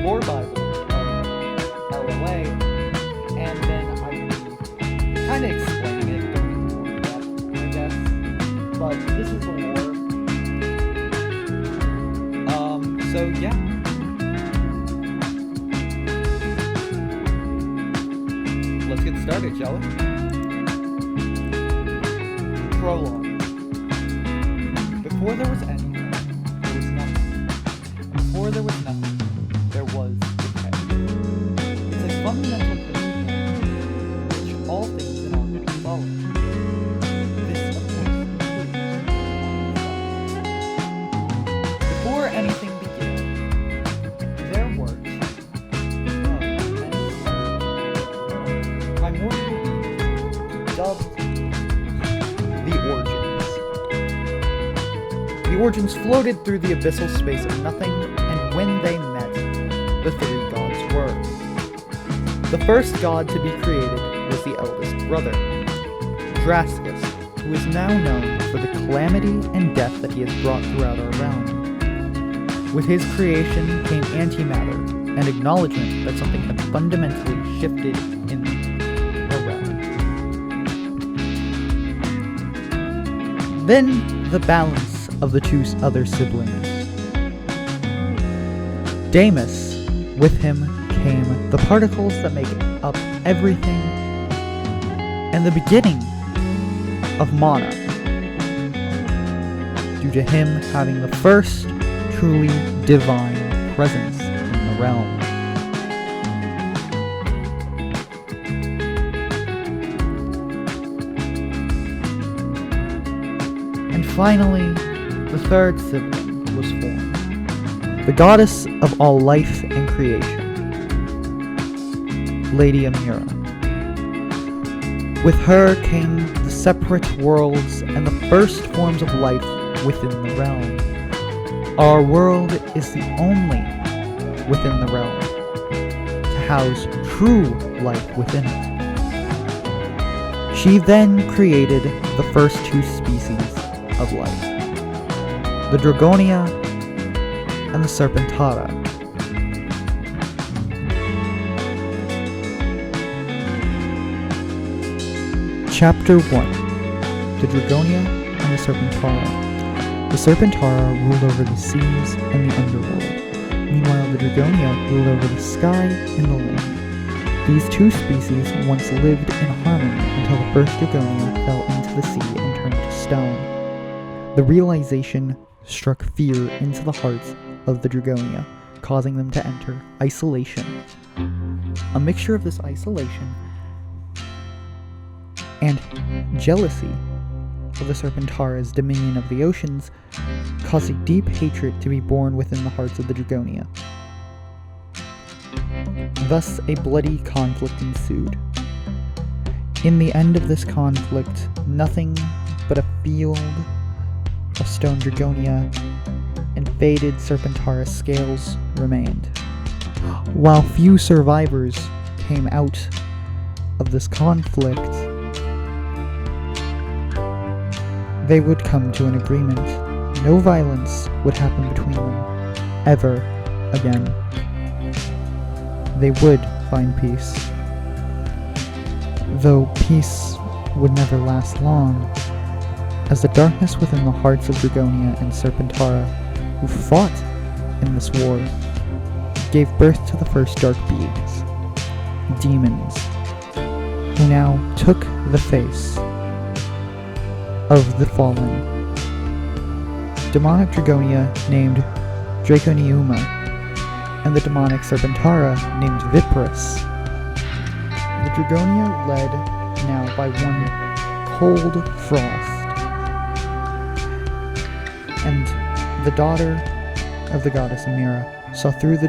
lore Bible of LoA, and then I'd be kind of explaining it, going more in depth, I guess. But this is the lore. So yeah. Let's get started, shall we? Prologue. Before there was anything, there was nothing. Before there was nothing, there was decay. It's a fundamental principle which all things in our world follow. This, of course, includes ourselves. Before anything began, there were primordial beings dubbed the Origins. The Origins floated through the abyssal space of nothing, and when they met, the three gods were. The first god to be created was the eldest brother, Drascus, who is now known for the calamity and death that he has brought throughout our realm. With his creation came antimatter, and acknowledgement that something had fundamentally shifted in the realm. Then the balance of the two other siblings. Damus, with him came the particles that make up everything, and the beginning of mana, due to him having the first truly divine presence in the realm. And finally, the third sibling was formed, the goddess of all life and creation, Lady Amira. With her came the separate worlds and the first forms of life within the realm. Our world is the only within the realm to house true life within it. She then created the first two species of life, the Dragonia and the Serpentara. Chapter 1. The Dragonia and the Serpentara. The Serpentara ruled over the seas and the underworld. Meanwhile, the Dragonia ruled over the sky and the land. These two species once lived in harmony until the first Dragonia fell into the sea and turned to stone. The realization struck fear into the hearts of the Dragonia, causing them to enter isolation. A mixture of this isolation and jealousy of the Serpentara's dominion of the oceans caused a deep hatred to be born within the hearts of the Dragonia. Thus, a bloody conflict ensued. In the end of this conflict, nothing but a field of stone Dragonia and faded Serpentara scales remained. While few survivors came out of this conflict, they would come to an agreement. No violence would happen between them, ever again. They would find peace. Though peace would never last long, as the darkness within the hearts of Dragonia and Serpentara, who fought in this war, gave birth to the first dark beings, demons, who now took the face of the fallen. Demonic Dragonia named Draconiuma, and the demonic Serpentara named Viperus. The Dragonia led now by one cold frost, and the daughter of the goddess Amira saw through the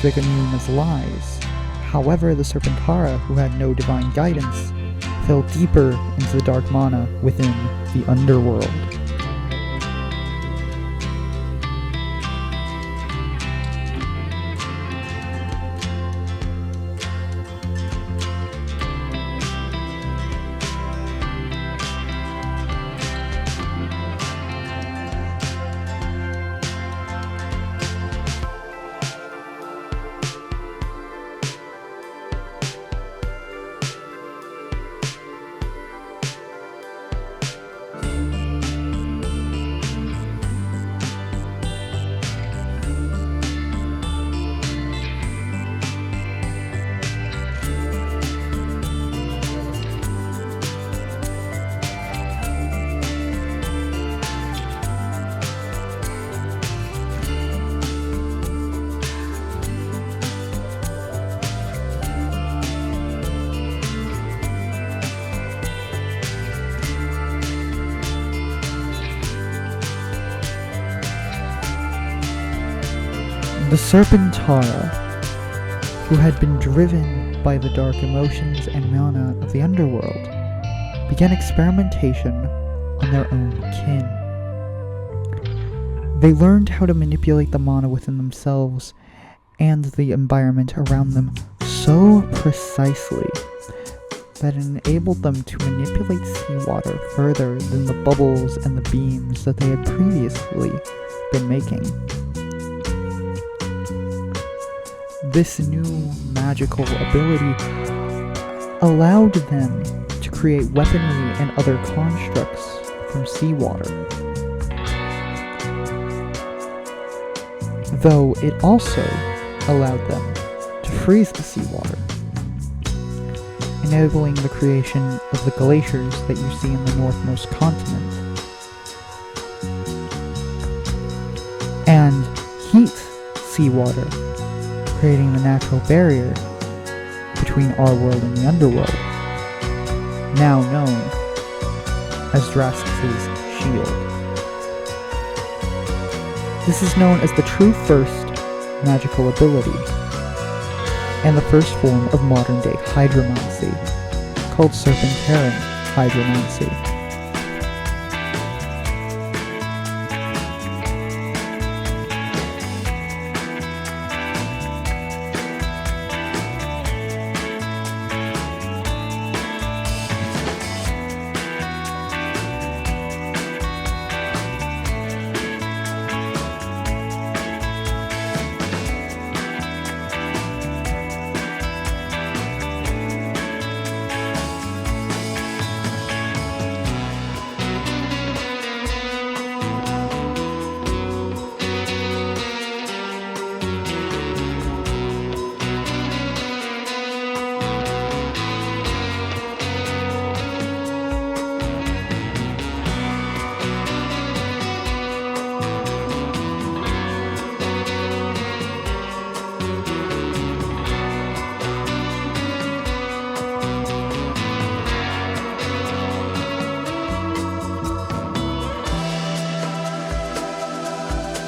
Draconiuma's lies. However, the Serpentara, who had no divine guidance, fell deeper into the dark mana within the underworld. The Serpentara, who had been driven by the dark emotions and mana of the underworld, began experimentation on their own kin. They learned how to manipulate the mana within themselves and the environment around them so precisely that it enabled them to manipulate seawater further than the bubbles and the beams that they had previously been making. This new magical ability allowed them to create weaponry and other constructs from seawater, though it also allowed them to freeze the seawater, enabling the creation of the glaciers that you see in the northmost continent, and heat seawater, creating the natural barrier between our world and the underworld, now known as Drask's shield. This is known as the true first magical ability, and the first form of modern-day hydromancy, called Serpentaran hydromancy.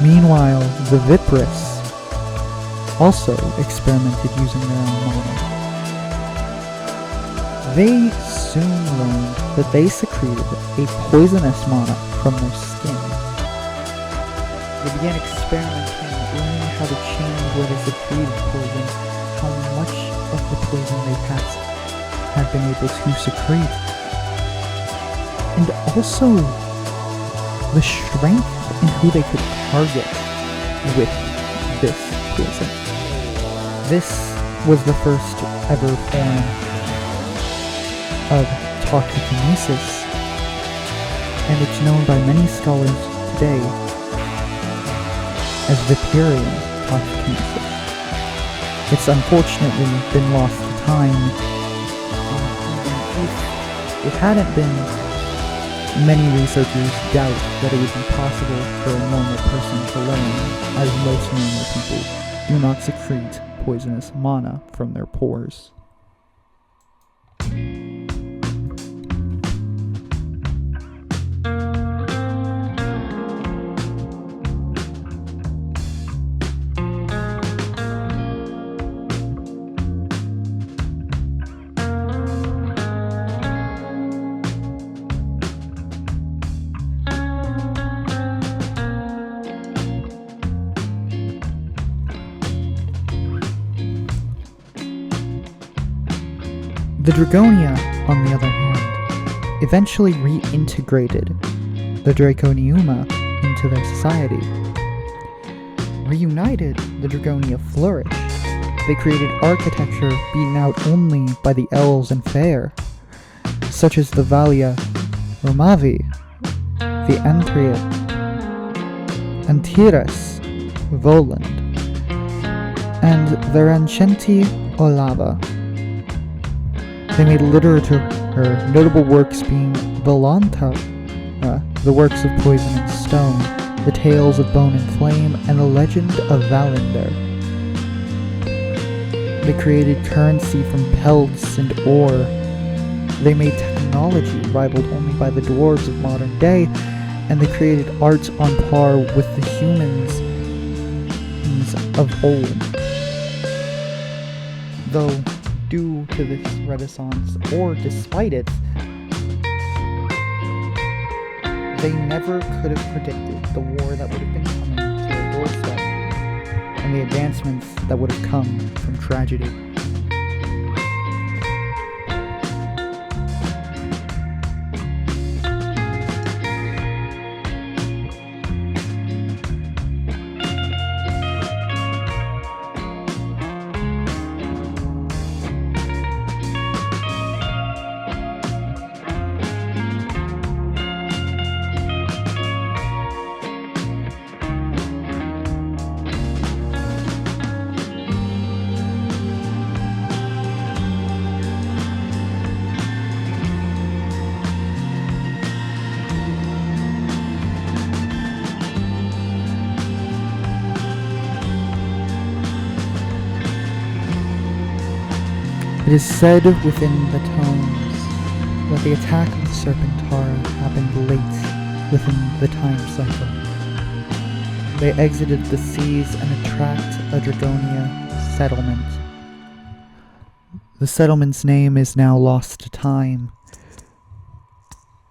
Meanwhile, the Vipris also experimented using their own mana. They soon learned that they secreted a poisonous mana from their skin. They began experimenting, learning how to change where they secreted poison, how much of the poison they had been able to secrete, and also the strength in who they could target with this poison. This was the first ever form of toxicokinesis, and it's known by many scholars today as Viperian toxicokinesis. It's unfortunately been lost to time, and if it hadn't been, many researchers doubt that it would be possible for a normal person to learn, as most normal people do not secrete poisonous mana from their pores. The Dragonia, on the other hand, eventually reintegrated the Draconiuma into their society. Reunited, the Dragonia flourished. They created architecture beaten out only by the elves and fair, such as the Valia Romavi, the Antriat, Antiras, Voland, and the Rancenti Olava. They made literature, notable works being Volanta, the works of poison and stone, the tales of bone and flame, and the legend of Valander. They created currency from pelts and ore. They made technology rivaled only by the dwarves of modern day, and they created art on par with the humans gods of old. Though, due to this renaissance, or despite it, they never could have predicted the war that would have been coming to their doorstep, and the advancements that would have come from tragedy. It is said within the Tomes that the attack of the Serpentara happened late within the time cycle. They exited the seas and attacked a Dragonia settlement. The settlement's name is now lost to time,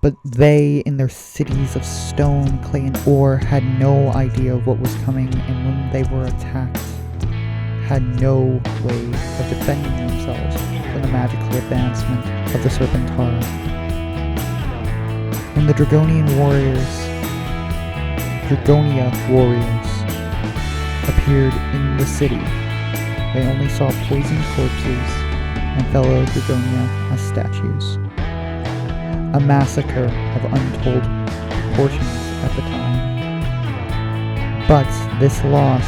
but they, in their cities of stone, clay, and ore, had no idea of what was coming, and when they were attacked, had no way of defending themselves from the magical advancement of the Serpentara. When the Dragonia warriors appeared in the city, they only saw poisoned corpses and fellow Dragonia as statues. A massacre of untold proportions at the time. But this loss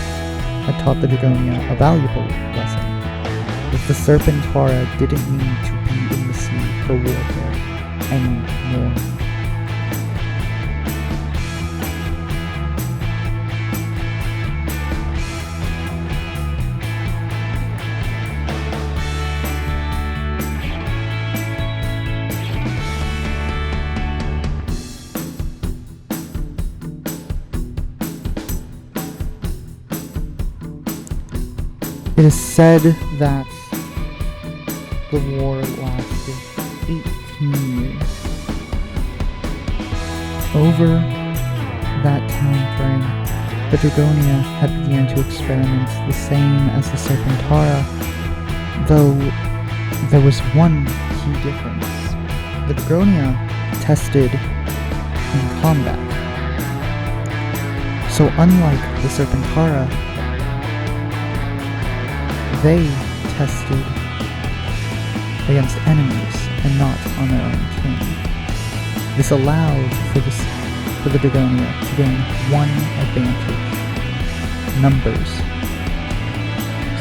had taught the Dragonia a valuable lesson, that the Serpentara didn't need to be in the sea for warfare anymore. It is said that the war lasted 18 years. Over that time frame, the Dragonia had began to experiment the same as the Serpentara, though there was one key difference. The Dragonia tested in combat. So unlike the Serpentara, they tested against enemies and not on their own team. This allowed for the Dragonia to gain one advantage: numbers.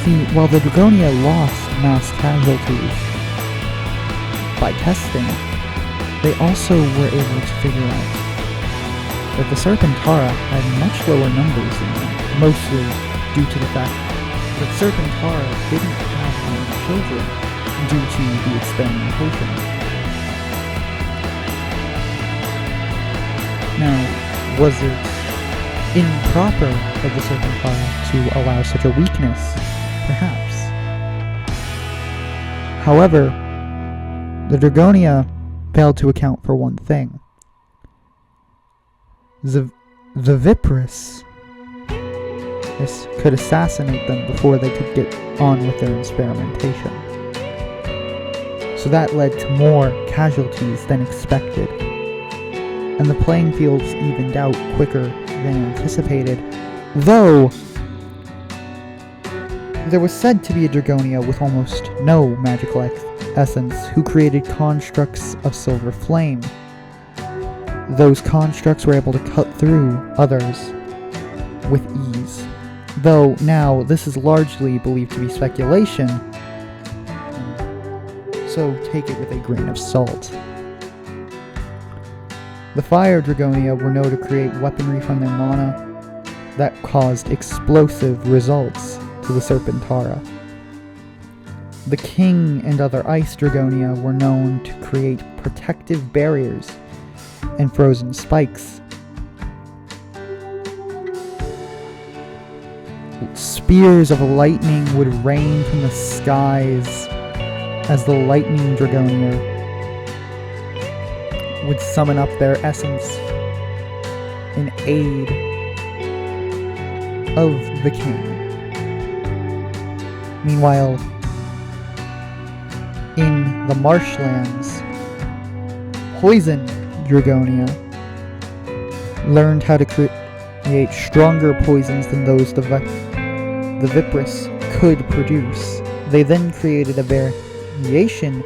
See, while the Dragonia lost mass casualties by testing, they also were able to figure out that the Serpentara had much lower numbers than them, mostly due to the fact that Serpentara didn't have any children due to the experimentation. Now, was it improper of the Serpentara to allow such a weakness? Perhaps. However, the Dragonia failed to account for one thing. The Vipress could assassinate them before they could get on with their experimentation. So that led to more casualties than expected, and the playing fields evened out quicker than anticipated, though there was said to be a Dragonia with almost no magical essence who created constructs of silver flame. Those constructs were able to cut through others with ease. Though now this is largely believed to be speculation, so take it with a grain of salt. The Fire Dragonia were known to create weaponry from their mana that caused explosive results to the Serpentara. The King and other Ice Dragonia were known to create protective barriers and frozen spikes. spears of lightning would rain from the skies as the lightning Dragonia would summon up their essence in aid of the king. Meanwhile, in the marshlands, Poison Dragonia learned how to create stronger poisons than those the Vipress could produce. They then created a variation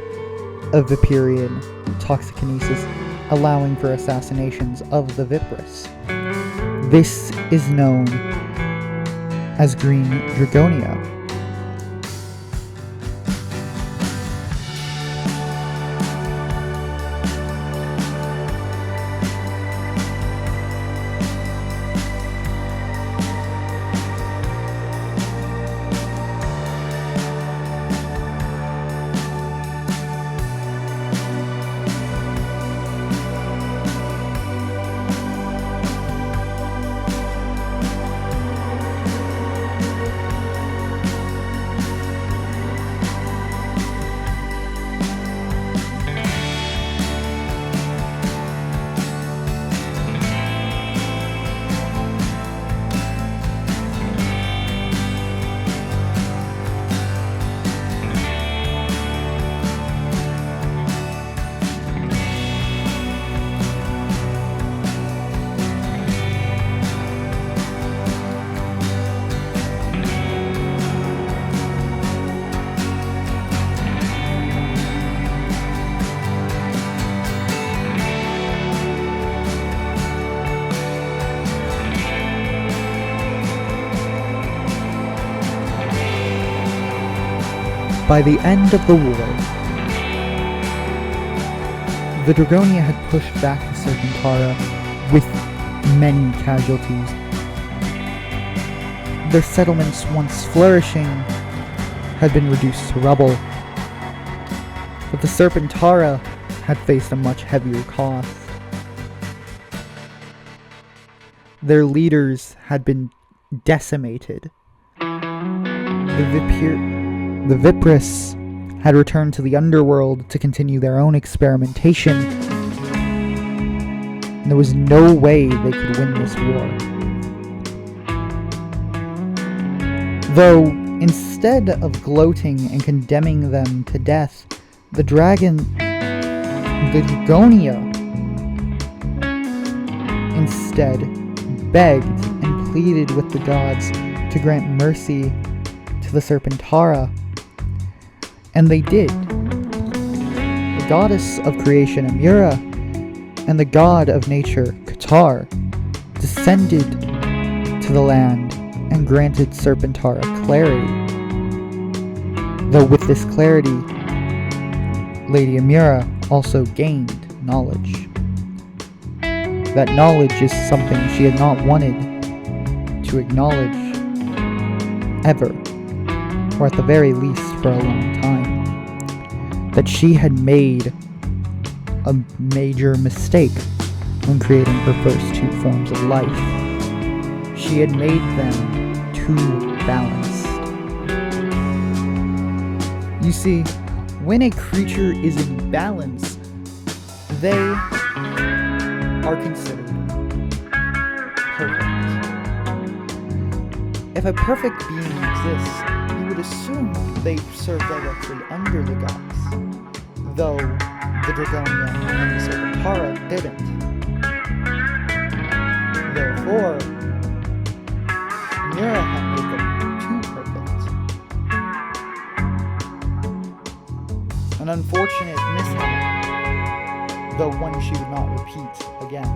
of Viperian toxikinesis, allowing for assassinations of the Vipress. This is known as Green Dragonia. By the end of the war, the Dragonia had pushed back the Serpentara with many casualties. Their settlements, once flourishing, had been reduced to rubble, but the Serpentara had faced a much heavier cost. Their leaders had been decimated. The Vipress had returned to the underworld to continue their own experimentation. And there was no way they could win this war. Though, instead of gloating and condemning them to death, the Dragonia, instead begged and pleaded with the gods to grant mercy to the Serpentara. And they did. The goddess of creation, Amira, and the god of nature, Qatar, descended to the land and granted Serpentara clarity. Though with this clarity, Lady Amira also gained knowledge. That knowledge is something she had not wanted to acknowledge ever, or at the very least for a long time. That she had made a major mistake when creating her first two forms of life. She had made them too balanced. You see, when a creature is in balance, they are considered perfect. If a perfect being exists, you would assume they serve directly under the gods, though the Dragonia and the Serpentara didn't. Therefore, Mira had made them too perfect. An unfortunate mishap, though one she would not repeat again.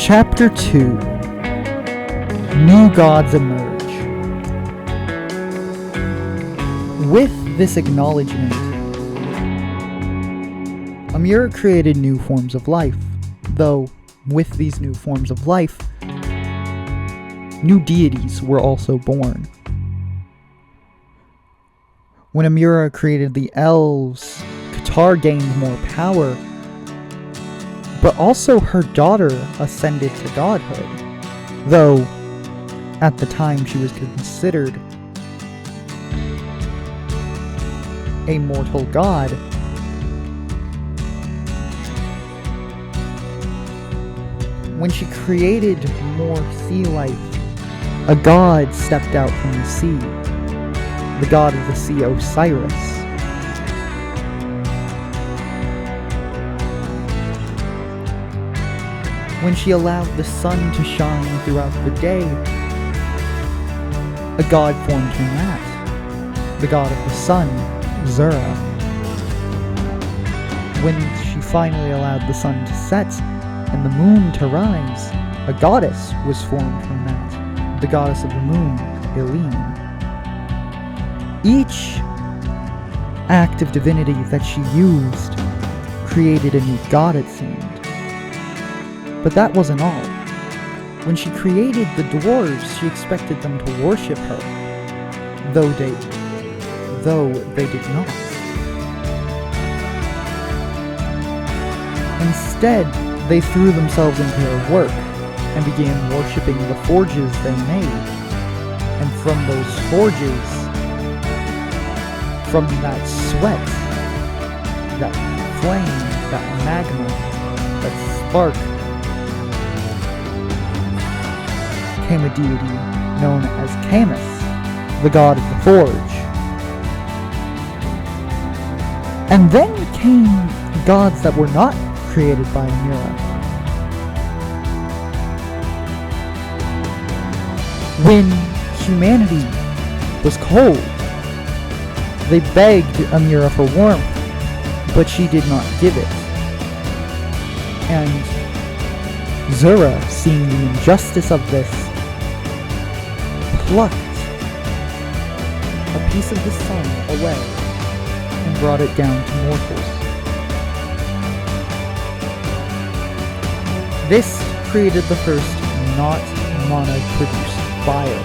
Chapter 2. New Gods Emerge. With this acknowledgement, Amira created new forms of life, though with these new forms of life, new deities were also born. When Amira created the elves, Qatar gained more power, but also her daughter ascended to godhood, though at the time she was considered a mortal god. When she created more sea life, a god stepped out from the sea, the god of the sea, Osiris. When she allowed the sun to shine throughout the day, a god formed from that, the god of the sun, Zura. When she finally allowed the sun to set and the moon to rise, a goddess was formed from that, the goddess of the moon, Elene. Each act of divinity that she used created a new god, it seemed. But that wasn't all. When she created the dwarves, she expected them to worship her, though they did not. Instead, they threw themselves into her work and began worshipping the forges they made. And from those forges, from that sweat, that flame, that magma, that spark, came a deity known as Camus, the god of the forge. And then came gods that were not created by Amira. When humanity was cold, they begged Amira for warmth, but she did not give it. And Zura, seeing the injustice of this, plucked a piece of the sun away and brought it down to mortals. This created the first not mana-produced fire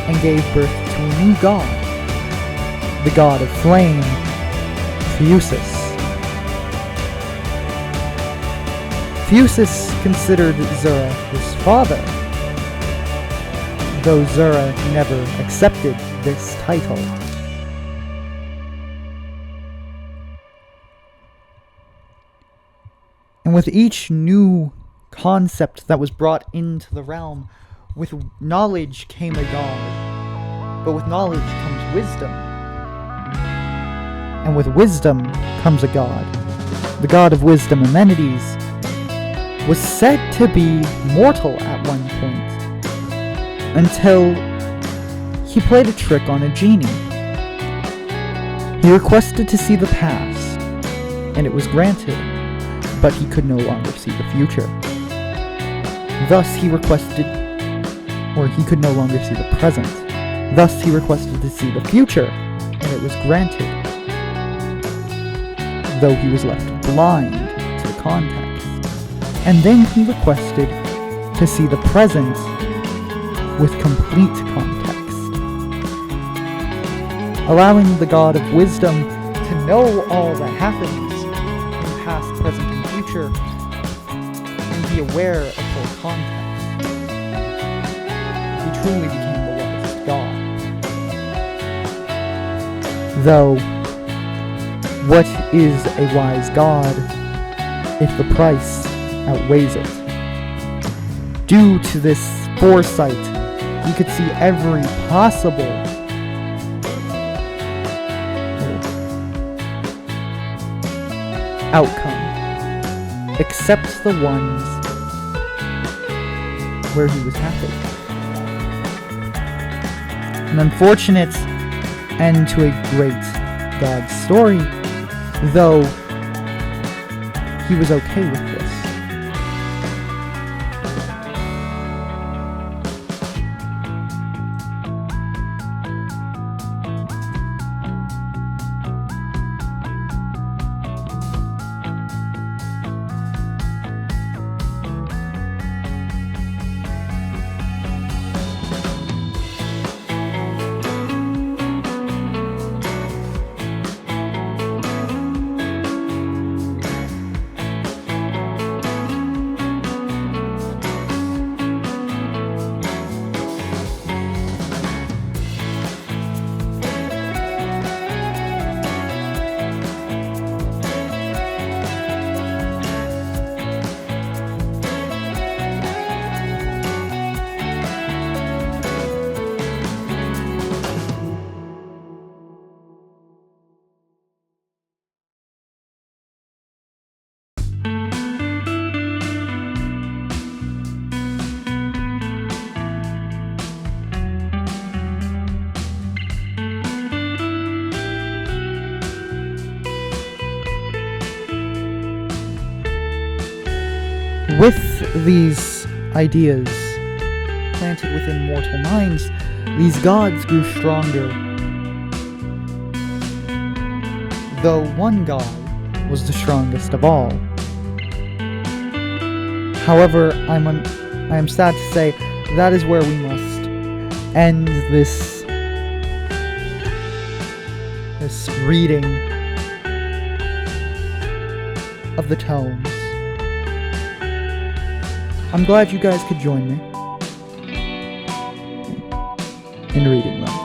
and gave birth to a new god, the god of flame, Fusus. Fusus considered Zura his father, though Zura never accepted this title. And with each new concept that was brought into the realm, with knowledge came a god, but with knowledge comes wisdom. And with wisdom comes a god. The god of wisdom, Amenides, was said to be mortal at one point, until he played a trick on a genie. He requested to see the past, and it was granted, but he could no longer see the future. Thus he could no longer see the present. Thus he requested to see the future, and it was granted, though he was left blind to the context. And then he requested to see the present with complete context, allowing the god of wisdom to know all that happens in past, present, and future, and be aware of full context. He truly became the wisest god. Though, what is a wise god if the price outweighs it? Due to this foresight, he could see every possible outcome, except the ones where he was happy. An unfortunate end to a great God's story, though he was okay with this. these ideas planted within mortal minds, these gods grew stronger. Though one god was the strongest of all. However, I am sad to say that is where we must end this reading of the tomes. I'm glad you guys could join me in reading them.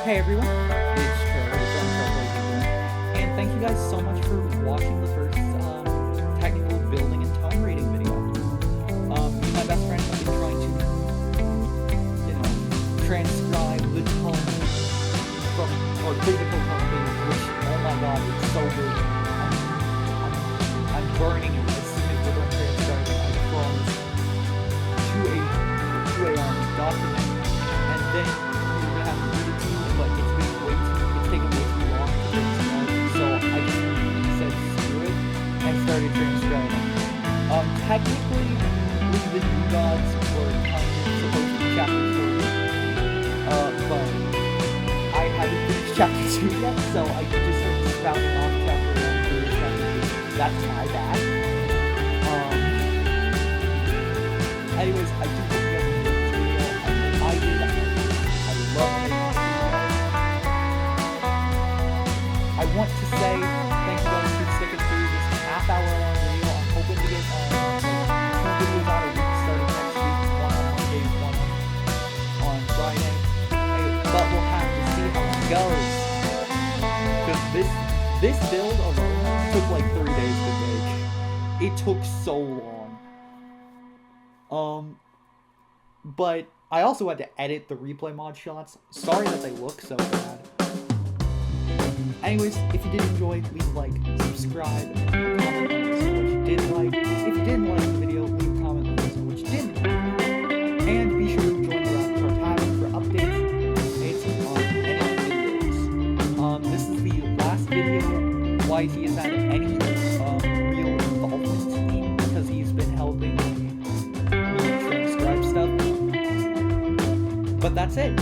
Hey everyone, it's Trevor from LoA, and thank you guys so much for watching the first technical building and tome reading video. Me and my best friend have been trying to, transcribe the tome from our physical copy, which, oh my god, it's so good. I'm burning it as soon as we're done transcribing. I promise. To a document, and then we're gonna have to read it to you. But it's taken way too long to transcribe, so I just said screw it and started transcribing. Technically, the new gods were supposed to be chapter 4, but I haven't finished chapter 2 yet, so I just started spouting off chapter 1 through chapter 2. That's my bad. Anyways, I do hope you guys enjoyed this video. I did. I love it. I want to say thank you guys for sticking through this half-hour-long video. I'm hoping to get 2 videos out a week starting next week. One on Monday, one on Friday. But we'll have to see how it goes. Because this build alone took like 3 days to make. It took so long. But I also had to edit the replay mod shots. Sorry that they look so bad. Anyways, if you did enjoy, leave a like, subscribe, and comment on what you did like. If you didn't like the video, leave a comment on what you didn't like. And be sure to join the Raptor Tavern for updates on any videos. This is the last video YT has had any real involvement in, because he's been helping me transcribe stuff. But that's it.